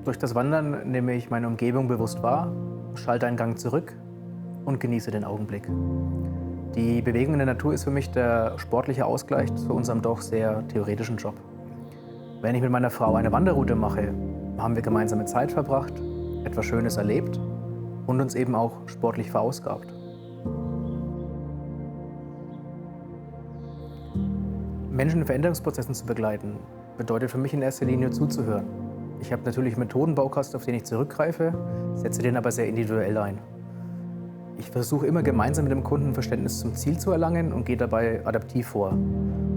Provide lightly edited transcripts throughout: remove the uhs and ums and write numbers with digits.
Durch das Wandern nehme ich meine Umgebung bewusst wahr, schalte einen Gang zurück und genieße den Augenblick. Die Bewegung in der Natur ist für mich der sportliche Ausgleich zu unserem doch sehr theoretischen Job. Wenn ich mit meiner Frau eine Wanderroute mache, haben wir gemeinsame Zeit verbracht, etwas Schönes erlebt und uns eben auch sportlich verausgabt. Menschen in Veränderungsprozessen zu begleiten, bedeutet für mich in erster Linie zuzuhören. Ich habe natürlich einen Methodenbaukasten, auf den ich zurückgreife, setze den aber sehr individuell ein. Ich versuche immer gemeinsam mit dem Kunden Verständnis zum Ziel zu erlangen und gehe dabei adaptiv vor.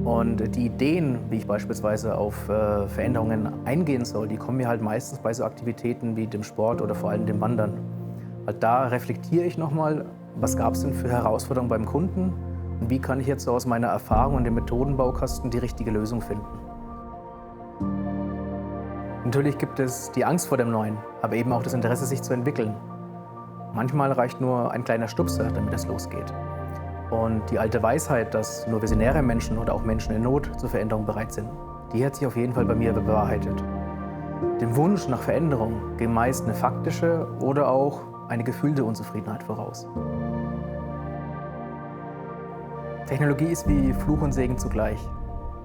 Und die Ideen, wie ich beispielsweise auf Veränderungen eingehen soll, die kommen mir halt meistens bei so Aktivitäten wie dem Sport oder vor allem dem Wandern. Halt da reflektiere ich nochmal, was gab es denn für Herausforderungen beim Kunden und wie kann ich jetzt so aus meiner Erfahrung und dem Methodenbaukasten die richtige Lösung finden. Natürlich gibt es die Angst vor dem Neuen, aber eben auch das Interesse, sich zu entwickeln. Manchmal reicht nur ein kleiner Stupser, damit es losgeht. Und die alte Weisheit, dass nur visionäre Menschen oder auch Menschen in Not zur Veränderung bereit sind, die hat sich auf jeden Fall bei mir bewahrheitet. Dem Wunsch nach Veränderung ging meist eine faktische oder auch eine gefühlte Unzufriedenheit voraus. Technologie ist wie Fluch und Segen zugleich.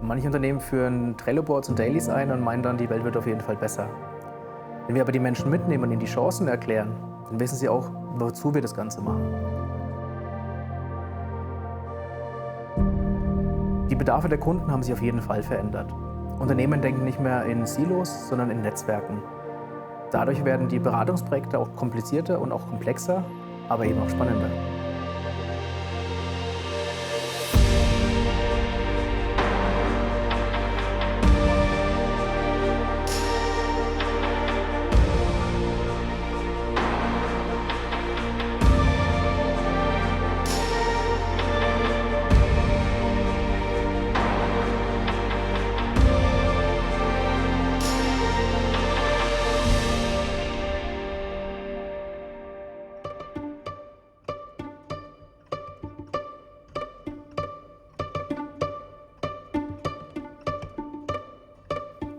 Manche Unternehmen führen Trello-Boards und Dailies ein und meinen dann, die Welt wird auf jeden Fall besser. Wenn wir aber die Menschen mitnehmen und ihnen die Chancen erklären, dann wissen sie auch, wozu wir das Ganze machen. Die Bedarfe der Kunden haben sich auf jeden Fall verändert. Unternehmen denken nicht mehr in Silos, sondern in Netzwerken. Dadurch werden die Beratungsprojekte auch komplizierter und auch komplexer, aber eben auch spannender.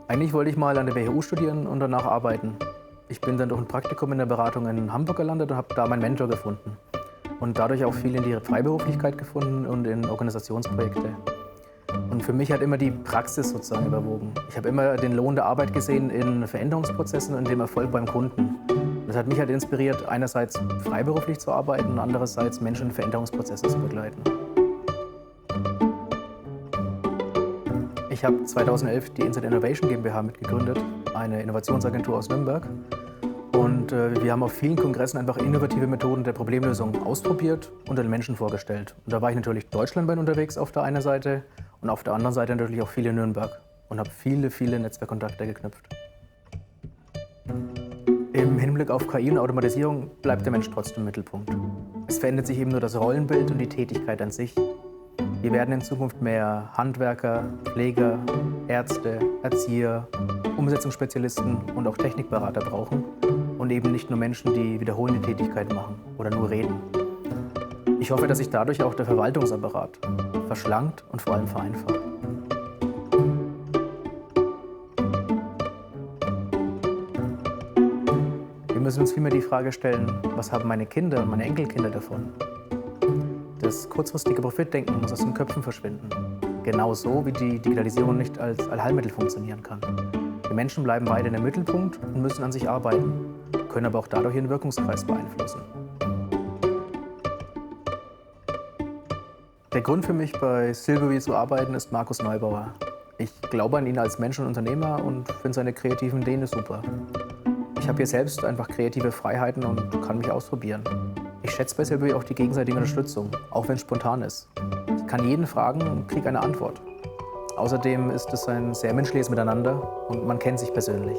Eigentlich wollte ich mal an der WHU studieren und danach arbeiten. Ich bin dann durch ein Praktikum in der Beratung in Hamburg gelandet und habe da meinen Mentor gefunden. Und dadurch auch viel in die Freiberuflichkeit gefunden und in Organisationsprojekte. Und für mich hat immer die Praxis sozusagen überwogen. Ich habe immer den Lohn der Arbeit gesehen in Veränderungsprozessen und dem Erfolg beim Kunden. Das hat mich halt inspiriert, einerseits freiberuflich zu arbeiten und andererseits Menschen in Veränderungsprozessen zu begleiten. Ich habe 2011 die Inside Innovation GmbH mitgegründet, eine Innovationsagentur aus Nürnberg. Und wir haben auf vielen Kongressen einfach innovative Methoden der Problemlösung ausprobiert und den Menschen vorgestellt. Und da war ich natürlich deutschlandweit unterwegs auf der einen Seite und auf der anderen Seite natürlich auch viel in Nürnberg und habe viele Netzwerkkontakte geknüpft. Im Hinblick auf KI und Automatisierung bleibt der Mensch trotzdem im Mittelpunkt. Es verändert sich eben nur das Rollenbild und die Tätigkeit an sich. Wir werden in Zukunft mehr Handwerker, Pfleger, Ärzte, Erzieher, Umsetzungsspezialisten und auch Technikberater brauchen und eben nicht nur Menschen, die wiederholende Tätigkeiten machen oder nur reden. Ich hoffe, dass sich dadurch auch der Verwaltungsapparat verschlankt und vor allem vereinfacht. Wir müssen uns vielmehr die Frage stellen, was haben meine Kinder und meine Enkelkinder davon? Das kurzfristige Profitdenken muss aus den Köpfen verschwinden. Genauso wie die Digitalisierung nicht als Allheilmittel funktionieren kann. Die Menschen bleiben weiter im Mittelpunkt und müssen an sich arbeiten, können aber auch dadurch ihren Wirkungskreis beeinflussen. Der Grund für mich, bei Silbury zu arbeiten, ist Markus Neubauer. Ich glaube an ihn als Mensch und Unternehmer und finde seine kreativen Ideen super. Ich habe hier selbst einfach kreative Freiheiten und kann mich ausprobieren. Ich schätze bei Silbury auch die gegenseitige Unterstützung, auch wenn es spontan ist. Ich kann jeden fragen und kriege eine Antwort. Außerdem ist es ein sehr menschliches Miteinander und man kennt sich persönlich.